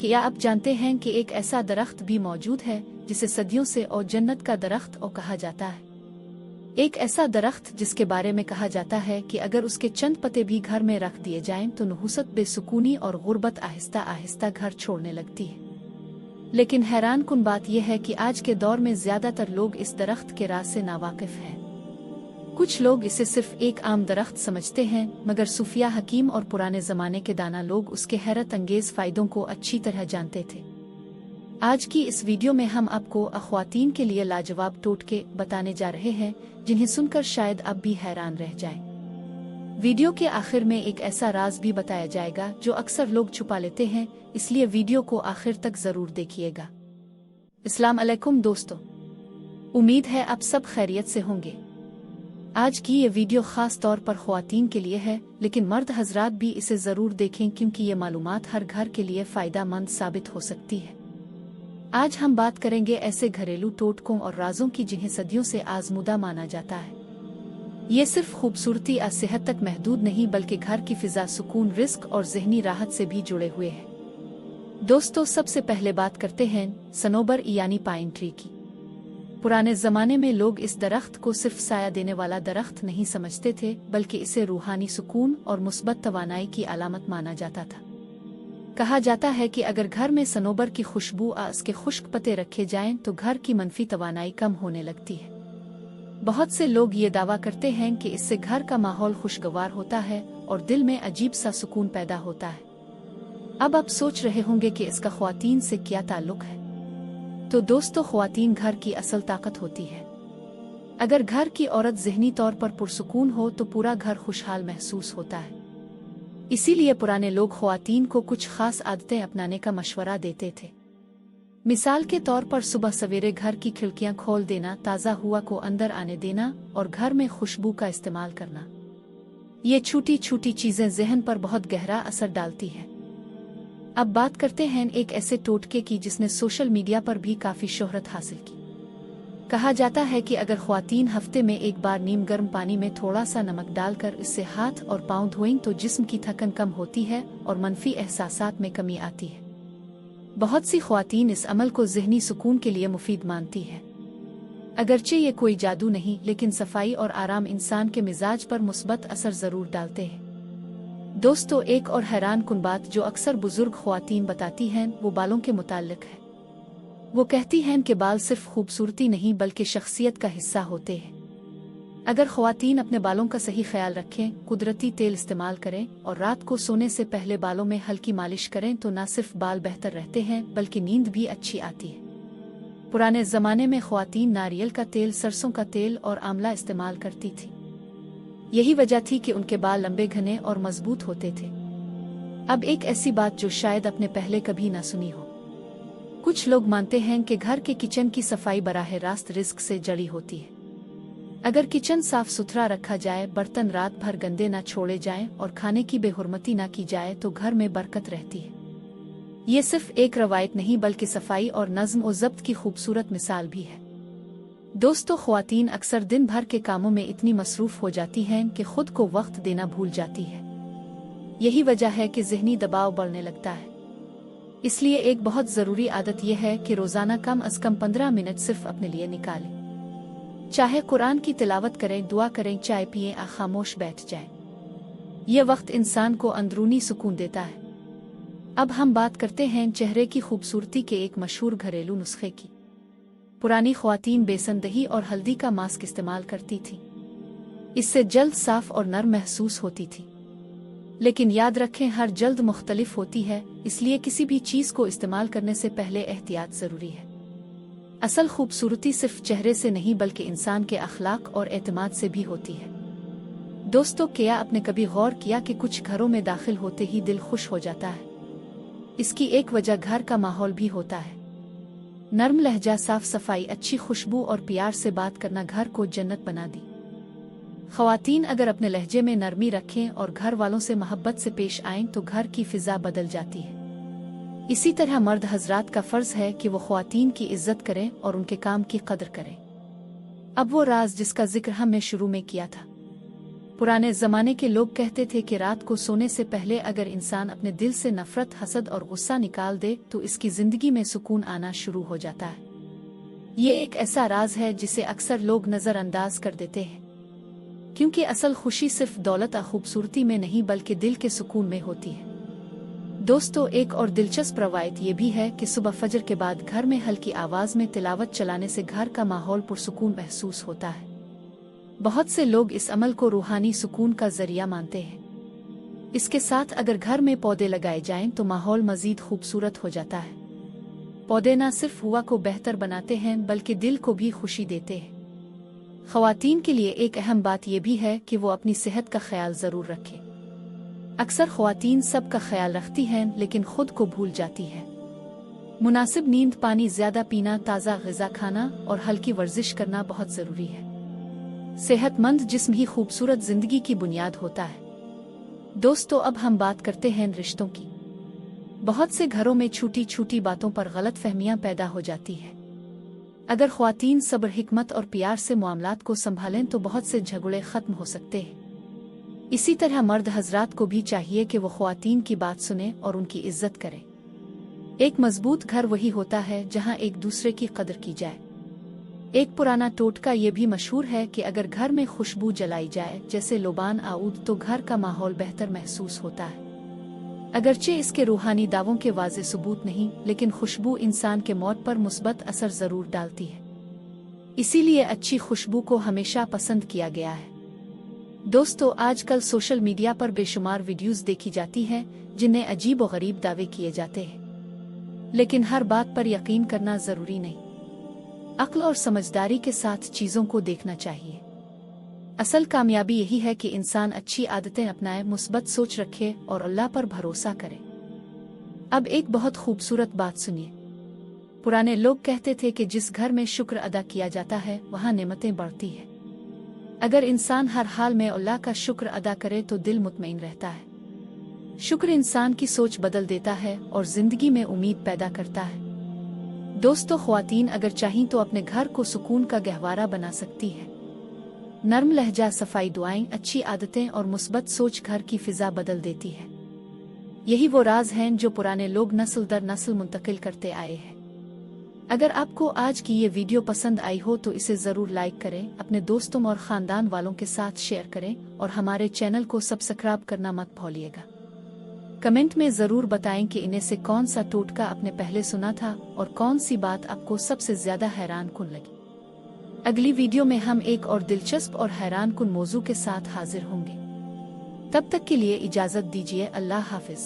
क्या आप जानते हैं कि एक ऐसा दरख्त भी मौजूद है जिसे सदियों से और जन्नत का दरख्त कहा जाता है? एक ऐसा दरख्त जिसके बारे में कहा जाता है कि अगर उसके चंद पत्ते भी घर में रख दिए जाएं तो नुहुसत, बेसुकूनी और गुर्बत आहिस्ता आहिस्ता घर छोड़ने लगती है। लेकिन हैरान कुन बात यह है कि आज के दौर में ज्यादातर लोग इस दरख्त के राज से नावाकिफ हैं। कुछ लोग इसे सिर्फ एक आम दरख्त समझते हैं, मगर सूफिया, हकीम और पुराने जमाने के दाना लोग उसके हैरत अंगेज फायदों को अच्छी तरह जानते थे। आज की इस वीडियो में हम आपको ख्वातीन के लिए लाजवाब टोटके बताने जा रहे हैं जिन्हें सुनकर शायद आप भी हैरान रह जाएं। वीडियो के आखिर में एक ऐसा राज भी बताया जाएगा जो अक्सर लोग छुपा लेते हैं, इसलिए वीडियो को आखिर तक जरूर देखिएगा। अस्सलाम अलैकुम दोस्तों, उम्मीद है आप सब खैरियत से होंगे। आज की ये वीडियो खास तौर पर ख्वातीन के लिए है, लेकिन मर्द हजरात भी इसे जरूर देखें क्योंकि ये मालूमात हर घर के लिए फायदा मंद साबित हो सकती है। आज हम बात करेंगे ऐसे घरेलू टोटकों और राजों की जिन्हें सदियों से आजमूदा माना जाता है। ये सिर्फ खूबसूरती और सेहत तक महदूद नहीं बल्कि घर की फिजा, सुकून, रिस्क और जहनी राहत से भी जुड़े हुए हैं। दोस्तों, सबसे पहले बात करते हैं सनोबर यानी पाइन ट्री की। पुराने जमाने में लोग इस दरख्त को सिर्फ साया देने वाला दरख्त नहीं समझते थे, बल्कि इसे रूहानी सुकून और मुस्बत तवानाई की अलामत माना जाता था। कहा जाता है कि अगर घर में सनोबर की खुशबू और उसके खुश्क पत्ते रखे जाएं तो घर की मनफी तवानाई कम होने लगती है। बहुत से लोग ये दावा करते हैं कि इससे घर का माहौल खुशगवार होता है और दिल में अजीब सा सुकून पैदा होता है। अब आप सोच रहे होंगे कि इसका ख्वातीन से क्या ताल्लुक है। तो दोस्तों, ख्वातीन घर की असल ताकत होती है। अगर घर की औरत ज़हनी तौर पर पुरसुकून हो तो पूरा घर खुशहाल महसूस होता है। इसीलिए पुराने लोग ख्वातीन को कुछ खास आदतें अपनाने का मशवरा देते थे। मिसाल के तौर पर सुबह सवेरे घर की खिड़कियां खोल देना, ताज़ा हवा को अंदर आने देना और घर में खुशबू का इस्तेमाल करना। ये छोटी छोटी चीजें ज़हन पर बहुत गहरा असर डालती हैं। अब बात करते हैं एक ऐसे टोटके की जिसने सोशल मीडिया पर भी काफी शोहरत हासिल की। कहा जाता है कि अगर ख्वातीन हफ्ते में एक बार नीम गर्म पानी में थोड़ा सा नमक डालकर इससे हाथ और पांव धोएं तो जिस्म की थकन कम होती है और मनफी एहसासात में कमी आती है। बहुत सी ख्वातीन इस अमल को ज़हनी सुकून के लिए मुफीद मानती है। अगरचे ये कोई जादू नहीं, लेकिन सफाई और आराम इंसान के मिजाज पर मुस्बत असर जरूर डालते हैं। दोस्तों, एक और हैरान कुन बात जो अक्सर बुजुर्ग ख्वातीन बताती हैं वो बालों के मुताल्लिक है। वो कहती हैं कि बाल सिर्फ खूबसूरती नहीं बल्कि शख्सियत का हिस्सा होते हैं। अगर ख्वातीन अपने बालों का सही ख्याल रखें, कुदरती तेल इस्तेमाल करें और रात को सोने से पहले बालों में हल्की मालिश करें तो न सिर्फ बाल बेहतर रहते हैं बल्कि नींद भी अच्छी आती है। पुराने जमाने में ख्वातीन नारियल का तेल, सरसों का तेल और आंवला इस्तेमाल करती थी। यही वजह थी कि उनके बाल लंबे, घने और मजबूत होते थे। अब एक ऐसी बात जो शायद आपने पहले कभी ना सुनी हो। कुछ लोग मानते हैं कि घर के किचन की सफाई बराह रास्त रिस्क से जुड़ी होती है। अगर किचन साफ सुथरा रखा जाए, बर्तन रात भर गंदे ना छोड़े जाएं और खाने की बेहुरमती ना की जाए तो घर में बरकत रहती है। ये सिर्फ एक रवायत नहीं बल्कि सफाई और नज्म और ज़ब्त की खूबसूरत मिसाल भी है। दोस्तों, ख्वातीन अक्सर दिन भर के कामों में इतनी मसरूफ हो जाती हैं कि खुद को वक्त देना भूल जाती है। यही वजह है कि ज़हनी दबाव बढ़ने लगता है। इसलिए एक बहुत ज़रूरी आदत यह है कि रोज़ाना कम अज़ कम 15 मिनट सिर्फ अपने लिए निकालें। चाहे कुरान की तिलावत करें, दुआ करें, चाय पिएं या खामोश बैठ जाएं। यह वक्त इंसान को अंदरूनी सुकून देता है। अब हम बात करते हैं चेहरे की खूबसूरती के एक मशहूर घरेलू नुस्खे की। पुरानी ख्वातीन बेसन, दही और हल्दी का मास्क इस्तेमाल करती थी। इससे जल्द साफ और नरम महसूस होती थी। लेकिन याद रखें, हर जल्द मुख्तलिफ होती है, इसलिए किसी भी चीज़ को इस्तेमाल करने से पहले एहतियात ज़रूरी है। असल खूबसूरती सिर्फ चेहरे से नहीं बल्कि इंसान के अखलाक और एतमाद से भी होती है। दोस्तों, क्या आपने कभी गौर किया कि कुछ घरों में दाखिल होते ही दिल खुश हो जाता है? इसकी एक वजह घर का माहौल भी होता है। नर्म लहजा, साफ सफाई, अच्छी खुशबू और प्यार से बात करना घर को जन्नत बना दी। ख्वातीन अगर अपने लहजे में नरमी रखें और घर वालों से मोहब्बत से पेश आएं तो घर की फिजा बदल जाती है। इसी तरह मर्द हजरात का फर्ज है कि वो ख्वातीन की इज्जत करें और उनके काम की कदर करें। अब वो राज जिसका जिक्र हमने शुरू में किया था। पुराने ज़माने के लोग कहते थे कि रात को सोने से पहले अगर इंसान अपने दिल से नफरत, हसद और गुस्सा निकाल दे तो इसकी जिंदगी में सुकून आना शुरू हो जाता है। ये एक ऐसा राज है जिसे अक्सर लोग नज़रअंदाज कर देते हैं, क्योंकि असल खुशी सिर्फ दौलत और खूबसूरती में नहीं बल्कि दिल के सुकून में होती है। दोस्तों, एक और दिलचस्प रवायत ये भी है कि सुबह फजर के बाद घर में हल्की आवाज़ में तिलावत चलाने से घर का माहौल पुरसुकून महसूस होता है। बहुत से लोग इस अमल को रूहानी सुकून का जरिया मानते हैं। इसके साथ अगर घर में पौधे लगाए जाएं तो माहौल मजीद खूबसूरत हो जाता है। पौधे न सिर्फ हवा को बेहतर बनाते हैं बल्कि दिल को भी खुशी देते हैं। ख़वातीन के लिए एक अहम बात यह भी है कि वो अपनी सेहत का ख्याल ज़रूर रखें। अक्सर ख़वातीन सबका ख्याल रखती हैं लेकिन खुद को भूल जाती है। मुनासिब नींद, पानी ज़्यादा पीना, ताज़ा ग़िज़ा खाना और हल्की वर्जिश करना बहुत ज़रूरी है। सेहतमंद जिस्म ही खूबसूरत ज़िंदगी की बुनियाद होता है। दोस्तों, अब हम बात करते हैं रिश्तों की। बहुत से घरों में छोटी छोटी बातों पर गलत फहमियाँ पैदा हो जाती है। अगर ख़वातीन सब्र, हिकमत और प्यार से मामलात को संभालें तो बहुत से झगड़े ख़त्म हो सकते हैं। इसी तरह मर्द हजरात को भी चाहिए कि वो ख़वातीन की बात सुने और उनकी इज्जत करें। एक मजबूत घर वही होता है जहां एक दूसरे की कदर की जाए। एक पुराना टोटका ये भी मशहूर है कि अगर घर में खुशबू जलाई जाए जैसे लोबान आऊद तो घर का माहौल बेहतर महसूस होता है। अगरचे इसके रूहानी दावों के वाज़े सबूत नहीं, लेकिन खुशबू इंसान के मौत पर मुस्बत असर ज़रूर डालती है। इसीलिए अच्छी खुशबू को हमेशा पसंद किया गया है। दोस्तों, आजकल सोशल मीडिया पर बेशुमार वीडियोस देखी जाती हैं जिनमें अजीब और गरीब दावे किए जाते हैं, लेकिन हर बात पर यकीन करना ज़रूरी नहीं। अक्ल और समझदारी के साथ चीज़ों को देखना चाहिए। असल कामयाबी यही है कि इंसान अच्छी आदतें अपनाए, मुस्बत सोच रखे और अल्लाह पर भरोसा करे। अब एक बहुत खूबसूरत बात सुनिए। पुराने लोग कहते थे कि जिस घर में शुक्र अदा किया जाता है वहाँ नेमतें बढ़ती है। अगर इंसान हर हाल में अल्लाह का शुक्र अदा करे तो दिल मुतमईन रहता है। शुक्र इंसान की सोच बदल देता है और जिंदगी में उम्मीद पैदा करता है। दोस्तों, ख़वातीन अगर चाहें तो अपने घर को सुकून का गहवारा बना सकती है। नर्म लहजा, सफाई, दुआएं, अच्छी आदतें और मुस्बत सोच घर की फिजा बदल देती है। यही वो राज हैं जो पुराने लोग नस्ल दर नस्ल मुंतकिल करते आए हैं। अगर आपको आज की ये वीडियो पसंद आई हो तो इसे ज़रूर लाइक करें, अपने दोस्तों और ख़ानदान वालों के साथ शेयर करें और हमारे चैनल को सब्सक्राइब करना मत भूलिएगा। कमेंट में ज़रूर बताएं कि इन्हें से कौन सा टोटका आपने पहले सुना था और कौन सी बात आपको सबसे ज़्यादा हैरान कुन लगी। अगली वीडियो में हम एक और दिलचस्प और हैरान कुन मौजू के साथ हाजिर होंगे। तब तक के लिए इजाज़त दीजिए। अल्लाह हाफ़िज़।